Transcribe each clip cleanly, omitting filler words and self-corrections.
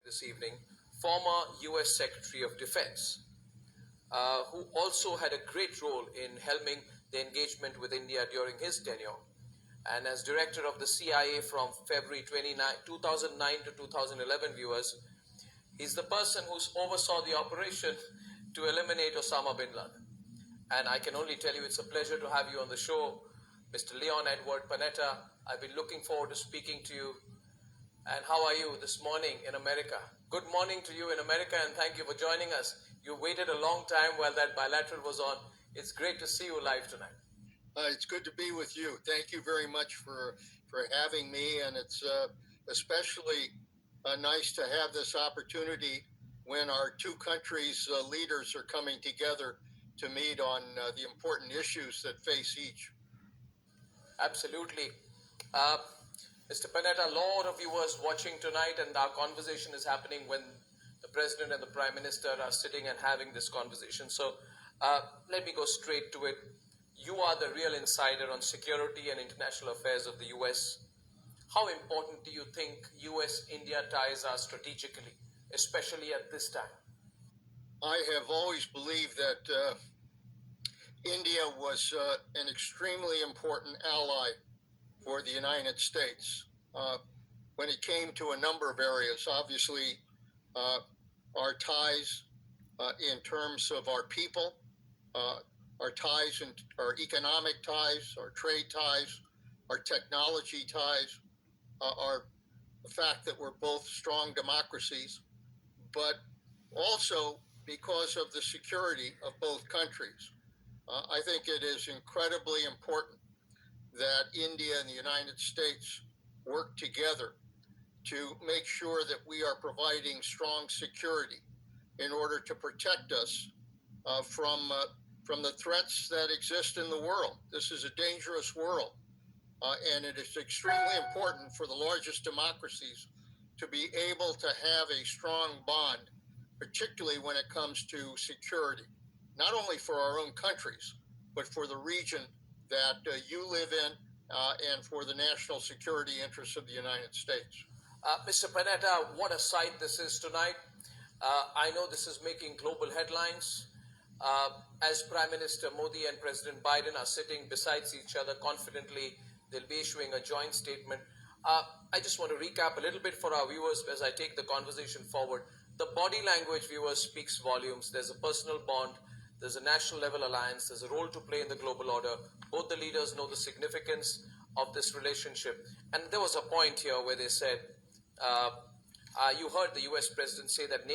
this evening, former US Secretary of Defense, who also had a great role in helming the engagement with India during his tenure. And as director of the CIA from February 2009 to 2011, viewers, he's the person who oversaw the operation to eliminate Osama bin Laden. And I can only tell you it's a pleasure to have you on the show, Mr. Leon Edward Panetta. I've been looking forward to speaking to you. And how are you this morning in America? Good morning to you in America, and thank you for joining us. You waited a long time while that bilateral was on. It's great to see you live tonight. It's good to be with you. Thank you very much for having me, and it's especially nice to have this opportunity when our two countries' leaders are coming together to meet on the important issues that face each. Absolutely. Mr. Panetta, a lot of viewers watching tonight, and our conversation is happening when the President and the Prime Minister are sitting and having this conversation. So let me go straight to it. You are the real insider on security and international affairs of the US. How important do you think US-India ties are strategically, especially at this time? I have always believed that India was an extremely important ally for the United States when it came to a number of areas. Obviously, our ties in terms of our people, our ties and our economic ties, our trade ties, our technology ties, are the fact that we're both strong democracies, but also because of the security of both countries. I think it is incredibly important that India and the United States work together to make sure that we are providing strong security in order to protect us from the threats that exist in the world. This is a dangerous world, and it is extremely important for the largest democracies to be able to have a strong bond, particularly when it comes to security, not only for our own countries, but for the region that you live in and for the national security interests of the United States. Mr. Panetta, what a sight this is tonight. I know this is making global headlines. As Prime Minister Modi and President Biden are sitting beside each other confidently, they'll be issuing a joint statement. I just want to recap a little bit for our viewers as I take the conversation forward. The body language, viewers, speaks volumes. There's a personal bond. There's a national level alliance. There's a role to play in the global order. Both the leaders know the significance of this relationship. And there was a point here where they said, you heard the US president say that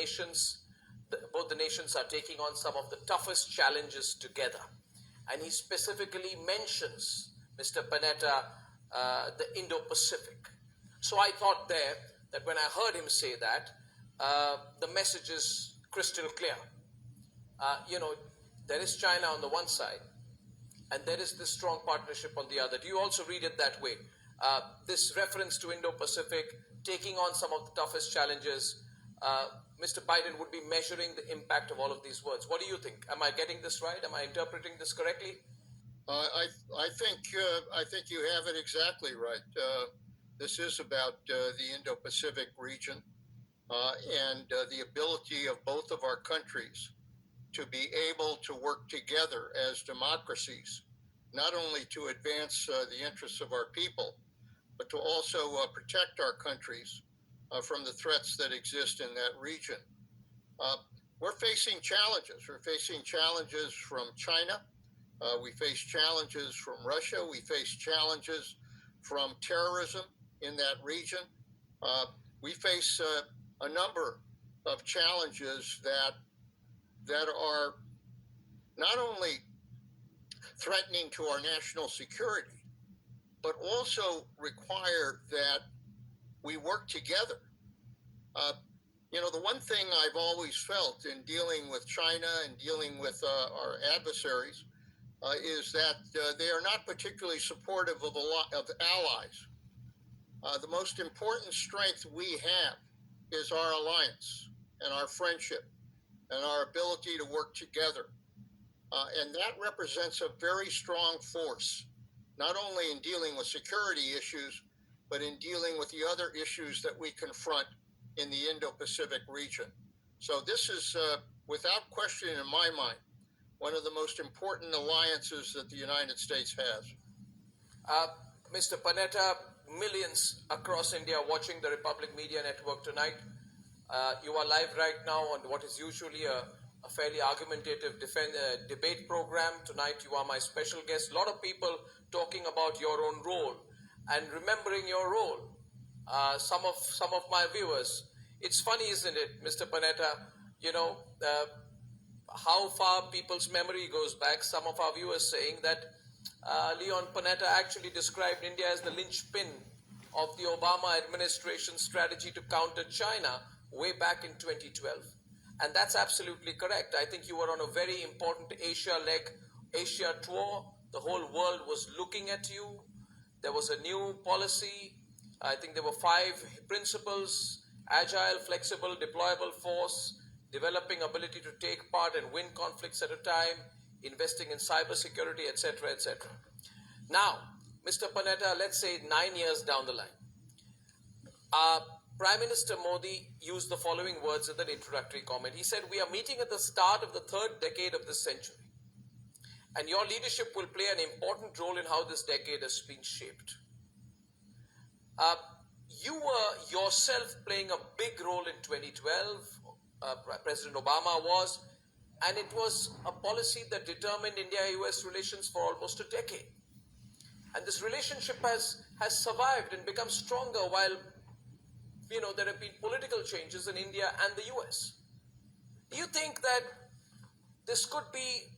both the nations are taking on some of the toughest challenges together. And he specifically mentions, Mr. Panetta, the Indo-Pacific. So I thought there that when I heard him say that, the message is crystal clear. There is China on the one side, and there is this strong partnership on the other. Do you also read it that way? This reference to Indo-Pacific, taking on some of the toughest challenges, Mr. Biden would be measuring the impact of all of these words. What do you think? Am I getting this right? Am I interpreting this correctly? I think you have it exactly right. This is about the Indo-Pacific region and the ability of both of our countries to be able to work together as democracies, not only to advance the interests of our people, but to also protect our countries from the threats that exist in that region. We're facing challenges. We're facing challenges from China. We face challenges from Russia. We face challenges from terrorism in that region. We face a number of challenges that are not only threatening to our national security, but also require that we work together. The one thing I've always felt in dealing with China and dealing with our adversaries is that they are not particularly supportive of allies. The most important strength we have is our alliance and our friendship and our ability to work together. And that represents a very strong force, not only in dealing with security issues, but in dealing with the other issues that we confront in the Indo-Pacific region. So this is, without question in my mind, one of the most important alliances that the United States has. Uh, Mr. Panetta, millions across India watching the Republic Media Network tonight. You are live right now on what is usually a fairly argumentative debate program. Tonight you are my special guest. A lot of people talking about your own role and remembering your role. Some of my viewers. It's funny, isn't it, Mr. Panetta? How far people's memory goes back. Some of our viewers saying that Leon Panetta actually described India as the linchpin of the Obama administration's strategy to counter China way back in 2012. And that's absolutely correct. I think you were on a very important Asia tour. The whole world was looking at you. There was a new policy. I think there were 5 principles: agile, flexible, deployable force, developing ability to take part and win conflicts at a time, investing in cybersecurity, etc., etc. Now, Mr. Panetta, let's say 9 years down the line, Prime Minister Modi used the following words in an introductory comment. He said, "We are meeting at the start of the 3rd decade of this century, and your leadership will play an important role in how this decade has been shaped." You were yourself playing a big role in 2012. President Obama was, and it was a policy that determined India-US relations for almost a decade. And this relationship has survived and become stronger while, there have been political changes in India and the US. Do you think that this could be,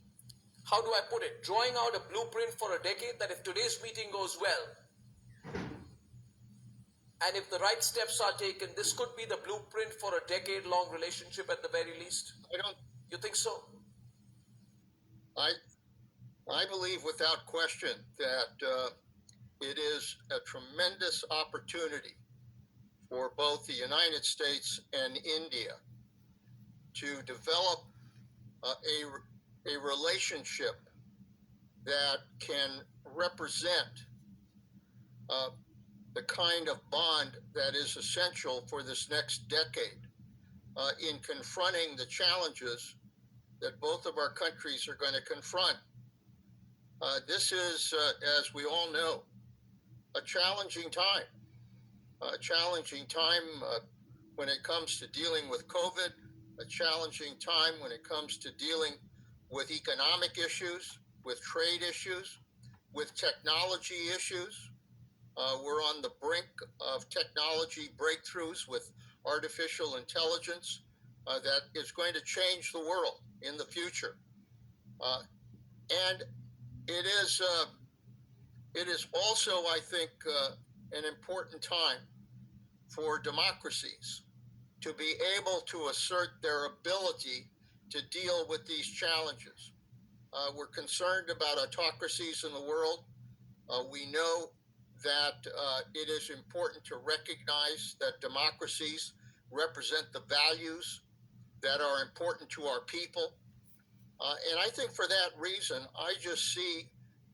how do I put it, drawing out a blueprint for a decade, that if today's meeting goes well, and if the right steps are taken, this could be the blueprint for a decade-long relationship at the very least? You think so? I believe without question that it is a tremendous opportunity for both the United States and India to develop a relationship that can represent the kind of bond that is essential for this next decade in confronting the challenges that both of our countries are going to confront. This is, as we all know, a challenging time. A challenging time when it comes to dealing with COVID, a challenging time when it comes to dealing with economic issues, with trade issues, with technology issues. We're on the brink of technology breakthroughs with artificial intelligence that is going to change the world in the future. And it is also, I think, an important time for democracies to be able to assert their ability to deal with these challenges. We're concerned about autocracies in the world. We know that it is important to recognize that democracies represent the values that are important to our people. And I think for that reason, I just see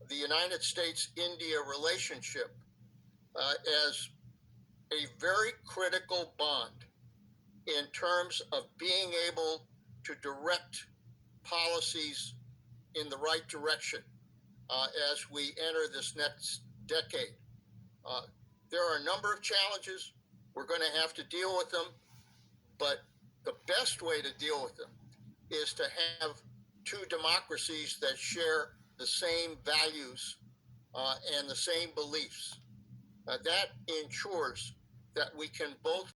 the United States-India relationship as a very critical bond in terms of being able to direct policies in the right direction as we enter this next decade. There are a number of challenges. We're going to have to deal with them, but the best way to deal with them is to have 2 democracies that share the same values and the same beliefs. That ensures that we can both